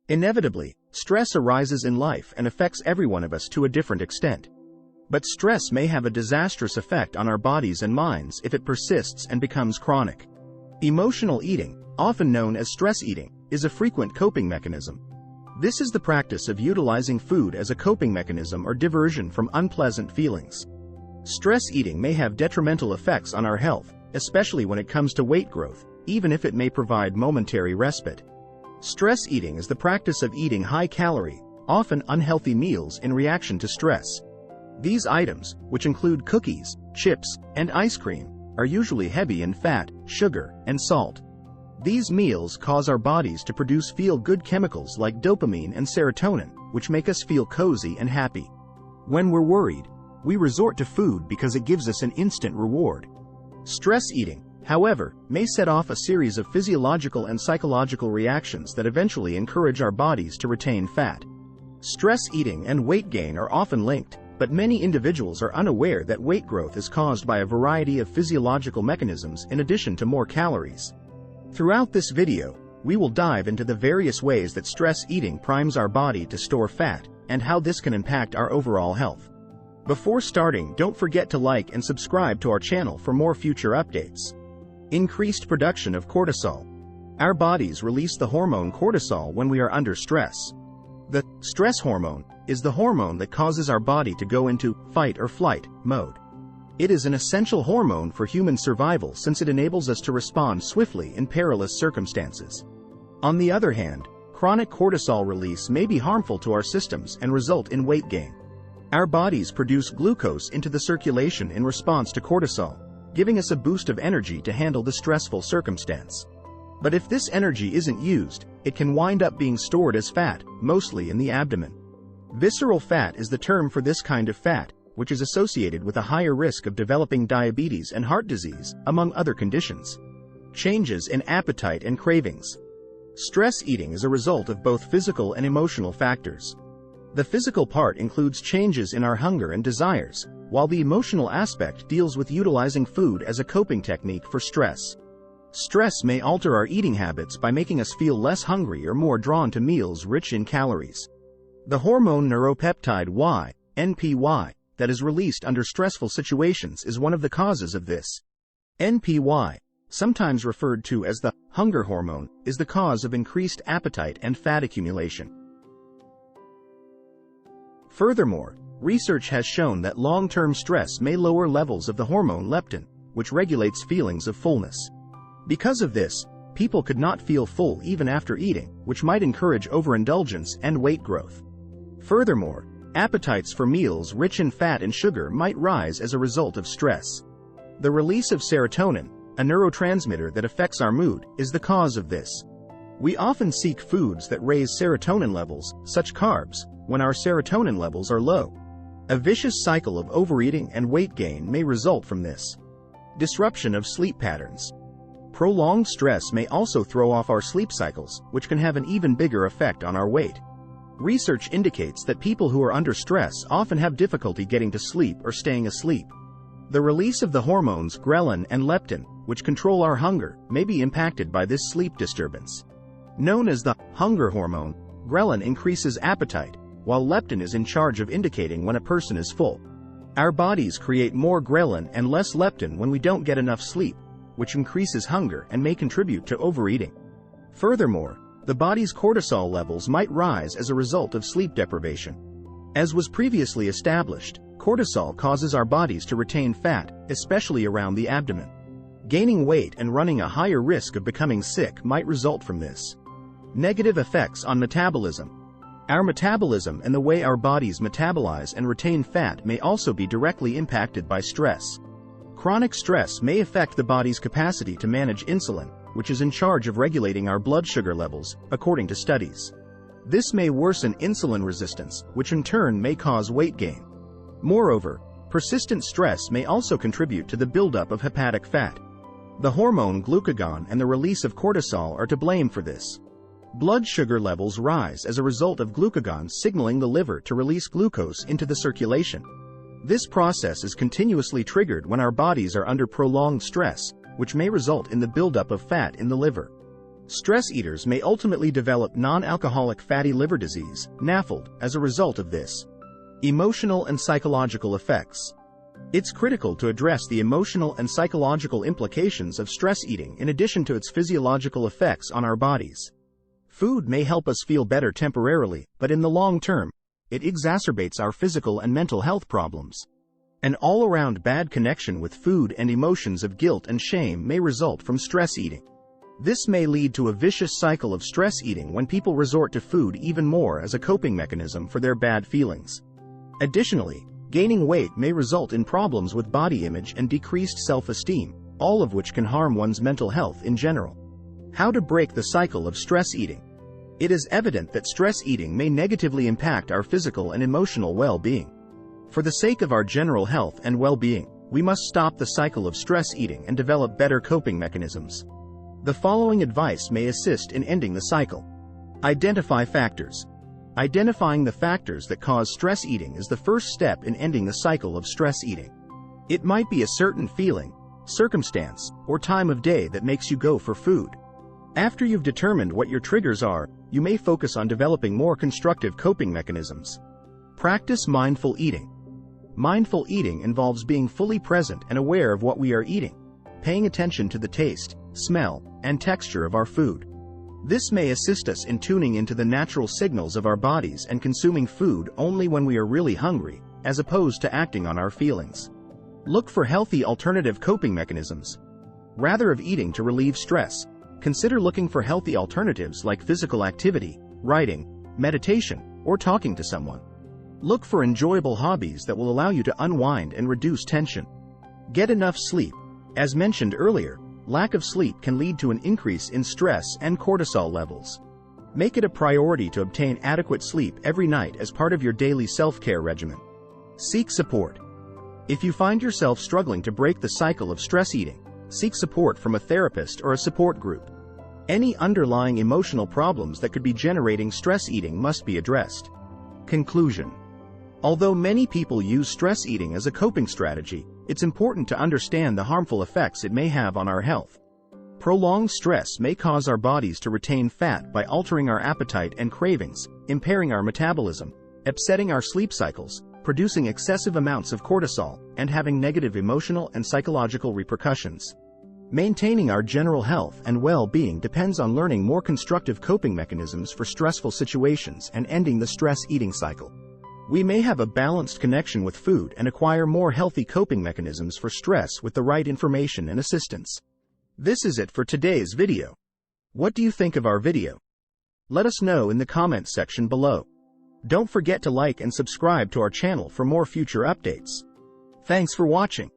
Inevitably, stress arises in life and affects every one of us to a different extent. But stress may have a disastrous effect on our bodies and minds if it persists and becomes chronic. Emotional eating, often known as stress eating, is a frequent coping mechanism. This is the practice of utilizing food as a coping mechanism or diversion from unpleasant feelings. Stress eating may have detrimental effects on our health, especially when it comes to weight growth, even if it may provide momentary respite. Stress eating is the practice of eating high-calorie, often unhealthy meals in reaction to stress. These items, which include cookies, chips, and ice cream, are usually heavy in fat, sugar, and salt. These meals cause our bodies to produce feel-good chemicals like dopamine and serotonin, which make us feel cozy and happy. When we're worried, we resort to food because it gives us an instant reward. Stress eating, however, may set off a series of physiological and psychological reactions that eventually encourage our bodies to retain fat. Stress eating and weight gain are often linked, but many individuals are unaware that weight growth is caused by a variety of physiological mechanisms in addition to more calories. Throughout this video, we will dive into the various ways that stress eating primes our body to store fat, and how this can impact our overall health. Before starting, don't forget to like and subscribe to our channel for more future updates. Increased production of cortisol. Our bodies release the hormone cortisol when we are under stress. The stress hormone is the hormone that causes our body to go into fight or flight mode. It is an essential hormone for human survival since it enables us to respond swiftly in perilous circumstances. On the other hand, chronic cortisol release may be harmful to our systems and result in weight gain. Our bodies produce glucose into the circulation in response to cortisol, giving us a boost of energy to handle the stressful circumstance. But if this energy isn't used, it can wind up being stored as fat, mostly in the abdomen. Visceral fat is the term for this kind of fat, which is associated with a higher risk of developing diabetes and heart disease, among other conditions. Changes in appetite and cravings. Stress eating is a result of both physical and emotional factors. The physical part includes changes in our hunger and desires, while the emotional aspect deals with utilizing food as a coping technique for stress. Stress may alter our eating habits by making us feel less hungry or more drawn to meals rich in calories. The hormone neuropeptide Y, NPY, that is released under stressful situations is one of the causes of this. NPY, sometimes referred to as the hunger hormone, is the cause of increased appetite and fat accumulation. Furthermore, research has shown that long-term stress may lower levels of the hormone leptin, which regulates feelings of fullness. Because of this, people could not feel full even after eating, which might encourage overindulgence and weight growth. Furthermore, appetites for meals rich in fat and sugar might rise as a result of stress. The release of serotonin, a neurotransmitter that affects our mood, is the cause of this. We often seek foods that raise serotonin levels, such carbs, when our serotonin levels are low. A vicious cycle of overeating and weight gain may result from this. Disruption of sleep patterns. Prolonged stress may also throw off our sleep cycles, which can have an even bigger effect on our weight. Research indicates that people who are under stress often have difficulty getting to sleep or staying asleep. The release of the hormones ghrelin and leptin, which control our hunger, may be impacted by this sleep disturbance. Known as the hunger hormone, ghrelin increases appetite, while leptin is in charge of indicating when a person is full. Our bodies create more ghrelin and less leptin when we don't get enough sleep, which increases hunger and may contribute to overeating. Furthermore, the body's cortisol levels might rise as a result of sleep deprivation. As was previously established, cortisol causes our bodies to retain fat, especially around the abdomen. Gaining weight and running a higher risk of becoming sick might result from this. Negative effects on metabolism. Our metabolism and the way our bodies metabolize and retain fat may also be directly impacted by stress. Chronic stress may affect the body's capacity to manage insulin, which is in charge of regulating our blood sugar levels, according to studies. This may worsen insulin resistance, which in turn may cause weight gain. Moreover, persistent stress may also contribute to the buildup of hepatic fat. The hormone glucagon and the release of cortisol are to blame for this. Blood sugar levels rise as a result of glucagon signaling the liver to release glucose into the circulation. This process is continuously triggered when our bodies are under prolonged stress, which may result in the buildup of fat in the liver. Stress eaters may ultimately develop non-alcoholic fatty liver disease, NAFLD, as a result of this. Emotional and psychological effects. It's critical to address the emotional and psychological implications of stress eating in addition to its physiological effects on our bodies. Food may help us feel better temporarily, but in the long term, it exacerbates our physical and mental health problems. An all-around bad connection with food and emotions of guilt and shame may result from stress eating. This may lead to a vicious cycle of stress eating when people resort to food even more as a coping mechanism for their bad feelings. Additionally, gaining weight may result in problems with body image and decreased self-esteem, all of which can harm one's mental health in general. How to break the cycle of stress eating. It is evident that stress eating may negatively impact our physical and emotional well-being. For the sake of our general health and well-being, we must stop the cycle of stress eating and develop better coping mechanisms. The following advice may assist in ending the cycle. Identify factors. Identifying the factors that cause stress eating is the first step in ending the cycle of stress eating. It might be a certain feeling, circumstance, or time of day that makes you go for food. After you've determined what your triggers are, you may focus on developing more constructive coping mechanisms. Practice mindful eating. Mindful eating involves being fully present and aware of what we are eating, paying attention to the taste, smell, and texture of our food. This may assist us in tuning into the natural signals of our bodies and consuming food only when we are really hungry, as opposed to acting on our feelings. Look for healthy alternative coping mechanisms. Rather of eating to relieve stress, consider looking for healthy alternatives like physical activity, writing, meditation, or talking to someone. Look for enjoyable hobbies that will allow you to unwind and reduce tension. Get enough sleep. As mentioned earlier, lack of sleep can lead to an increase in stress and cortisol levels. Make it a priority to obtain adequate sleep every night as part of your daily self-care regimen. Seek support. If you find yourself struggling to break the cycle of stress eating, seek support from a therapist or a support group. Any underlying emotional problems that could be generating stress eating must be addressed. Conclusion. Although many people use stress eating as a coping strategy, it's important to understand the harmful effects it may have on our health. Prolonged stress may cause our bodies to retain fat by altering our appetite and cravings, impairing our metabolism, upsetting our sleep cycles, producing excessive amounts of cortisol, and having negative emotional and psychological repercussions. Maintaining our general health and well-being depends on learning more constructive coping mechanisms for stressful situations and ending the stress eating cycle. We may have a balanced connection with food and acquire more healthy coping mechanisms for stress with the right information and assistance. This is it for today's video. What do you think of our video? Let us know in the comments section below. Don't forget to like and subscribe to our channel for more future updates. Thanks for watching.